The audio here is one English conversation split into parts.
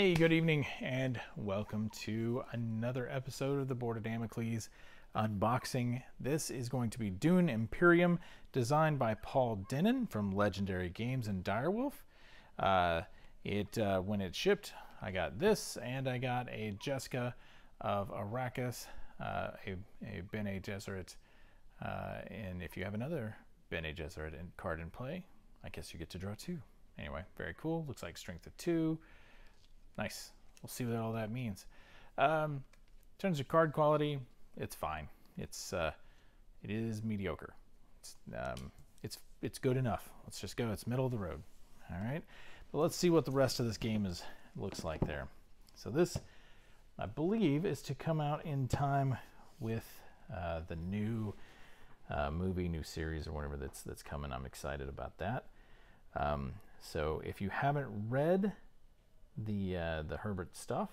Hey, good evening, and welcome to another episode of the Board of Damocles unboxing. This is going to be Dune Imperium, designed by Paul Dennen from Legendary Games and Direwolf. When it shipped, I got this, and I got a Jessica of Arrakis, a Bene Gesserit, and if you have another Bene Gesserit card in play, I guess you get to draw two. Anyway, very cool. Looks like strength of 2. Nice. We'll see what all that means. In terms of card quality, it's fine. It is mediocre. It's good enough. Let's just go. It's middle of the road. All right. But let's see what the rest of this game looks like there. So this, I believe, is to come out in time with the new new series or whatever that's coming. I'm excited about that. So if you haven't read the Herbert stuff,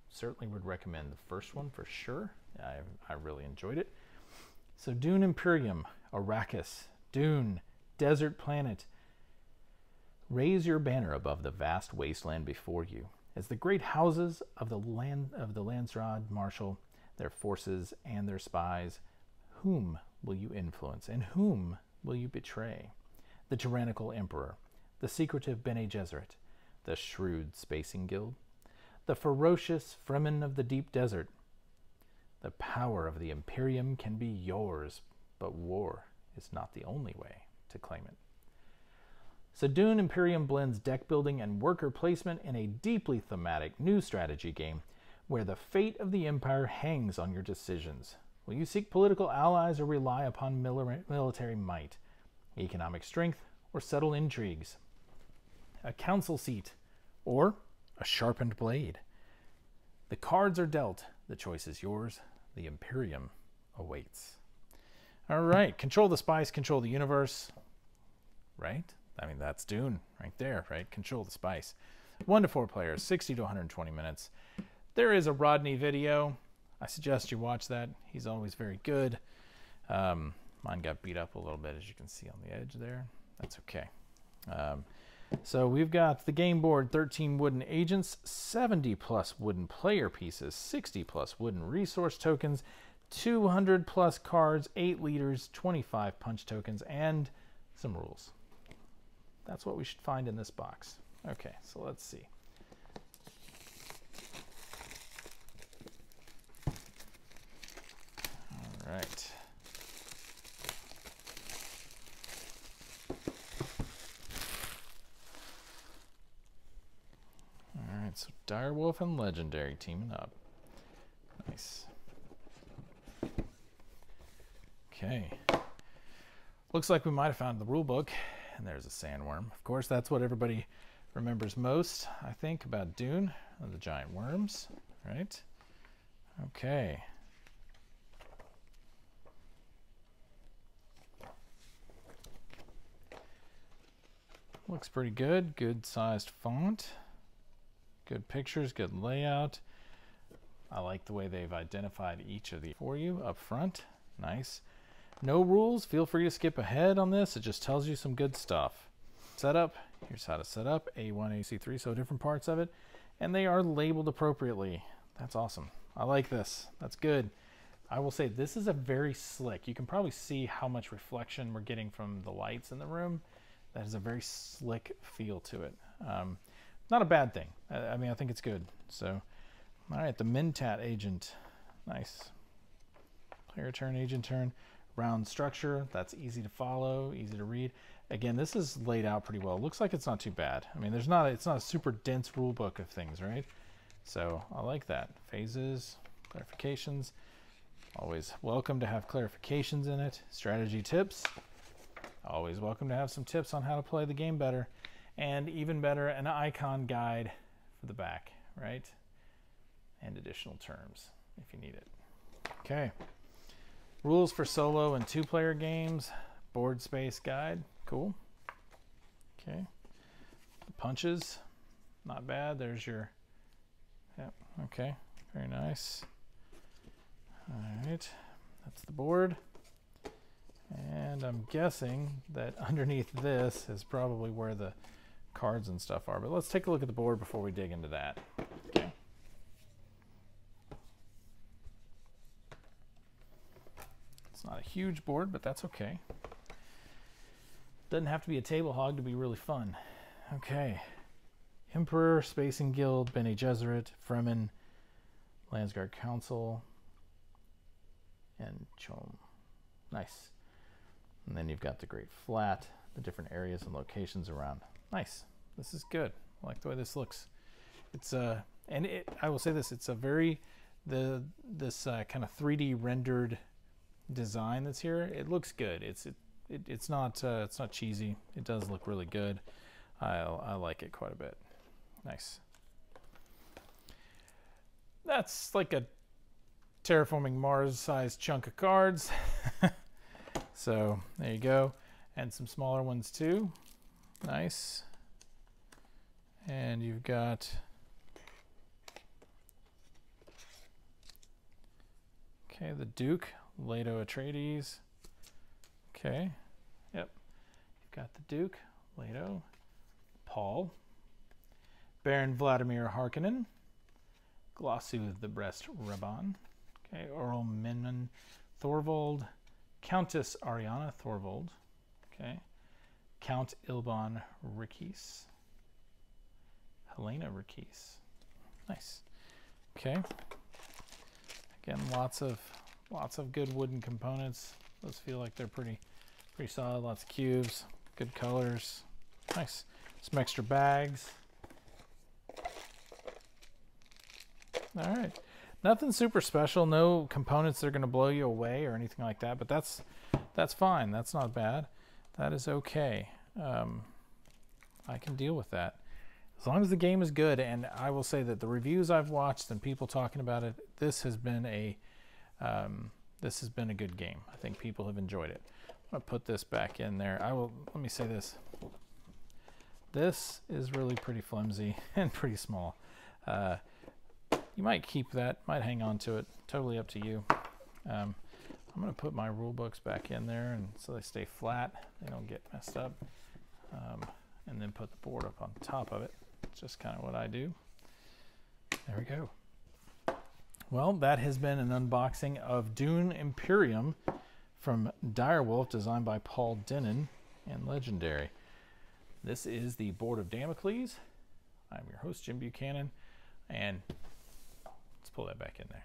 certainly would recommend the first one for sure. I really enjoyed it. So Dune Imperium, Arrakis, Dune, desert planet. Raise your banner above the vast wasteland before you, as the great houses of the Landsraad marshal their forces and their spies. Whom will you influence, and whom will you betray? The tyrannical emperor, the secretive Bene Gesserit, the shrewd Spacing Guild, the ferocious Fremen of the deep desert. The power of the Imperium can be yours, but war is not the only way to claim it. So Dune Imperium blends deck building and worker placement in a deeply thematic new strategy game where the fate of the Empire hangs on your decisions. Will you seek political allies or rely upon military might, economic strength, or settle intrigues? A council seat, or a sharpened blade. The cards are dealt. The choice is yours. The Imperium awaits. All right, control the spice, control the universe. Right? I mean, that's Dune right there, right? Control the spice. 1 to 4 players, 60 to 120 minutes. There is a Rodney video. I suggest you watch that. He's always very good. Mine got beat up a little bit, as you can see on the edge there. That's okay. So we've got the game board, 13 wooden agents, 70 plus wooden player pieces, 60 plus wooden resource tokens, 200 plus cards, 8 leaders, 25 punch tokens, and some rules. That's what we should find in this box. Okay, so let's see. All right. So Direwolf and Legendary teaming up. Nice. Okay. Looks like we might have found the rule book. And there's a sandworm. Of course, that's what everybody remembers most, I think, about Dune, the giant worms, right? Okay. Looks pretty good. Good sized font. Good pictures, good layout. I like the way they've identified each of these for you up front. Nice. No rules. Feel free to skip ahead on this. It just tells you some good stuff. Setup. Here's how to set up A1, AC3, so different parts of it. And they are labeled appropriately. That's awesome. I like this. That's good. I will say this is a very slick. You can probably see how much reflection we're getting from the lights in the room. That is a very slick feel to it. Not a bad thing. I mean, I think it's good. So, all right, the Mentat agent. Nice. Player turn, agent turn. Round structure. That's easy to follow, easy to read. Again, this is laid out pretty well. It looks like it's not too bad. I mean, it's not a super dense rule book of things, right? So I like that. Phases, clarifications. Always welcome to have clarifications in it. Strategy tips. Always welcome to have some tips on how to play the game better. And even better, an icon guide for the back, right? And additional terms if you need it. Okay. Rules for solo and 2-player games. Board space guide. Cool. Okay. The punches. Not bad. There's your... Yep. Okay. Very nice. All right. That's the board. And I'm guessing that underneath this is probably where the cards and stuff are, but let's take a look at the board before we dig into that. not a huge board, but that's okay. Doesn't have to be a table hog to be really fun. Okay. Emperor, Spacing Guild, Bene Gesserit, Fremen, Landsguard Council, and Chom. Nice. And then you've got the Great Flat, the different areas and locations around. Nice. This is good. I like the way this looks. It's I will say this, it's a very this kind of 3D rendered design that's here. It looks good. It's not cheesy. It does look really good. I like it quite a bit. Nice. That's like a terraforming Mars sized chunk of cards. So there you go. And some smaller ones too. Nice. And you've got, okay, the Duke, Leto Atreides. Okay, yep. You've got the Duke, Leto, Paul, Baron Vladimir Harkonnen, Glossu the Breast Raban, okay, Earl Minman Thorvald, Countess Ariana Thorvald, okay, Count Ilban Rikis, Helena Rikis. Nice. Okay. Again, lots of good wooden components. Those feel like they're pretty solid. Lots of cubes, good colors. Nice. Some extra bags. All right. Nothing super special. No components that are going to blow you away or anything like that. But that's fine. That's not bad. That is okay. I can deal with that. As long as the game is good, and I will say that the reviews I've watched and people talking about it, this has been a good game. I think people have enjoyed it. I'm gonna put this back in there. Let me say this. This is really pretty flimsy and pretty small. You might keep that, might hang on to it. Totally up to you. I'm gonna put my rule books back in there, and so they stay flat, they don't get messed up. And then put the board up on top of it. It's just kind of what I do. There we go. Well, that has been an unboxing of Dune Imperium from Direwolf, designed by Paul Dennen and Legendary. This is the Board of Damocles. I'm your host, Jim Buchanan, and let's pull that back in there.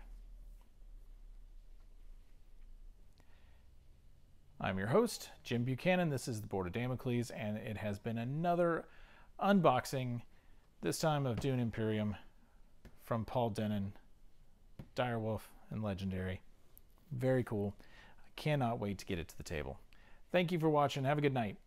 I'm your host, Jim Buchanan. This is the Board of Damocles, and it has been another unboxing, this time of Dune Imperium from Paul Dennen, Direwolf, and Legendary. Very cool. I cannot wait to get it to the table. Thank you for watching. Have a good night.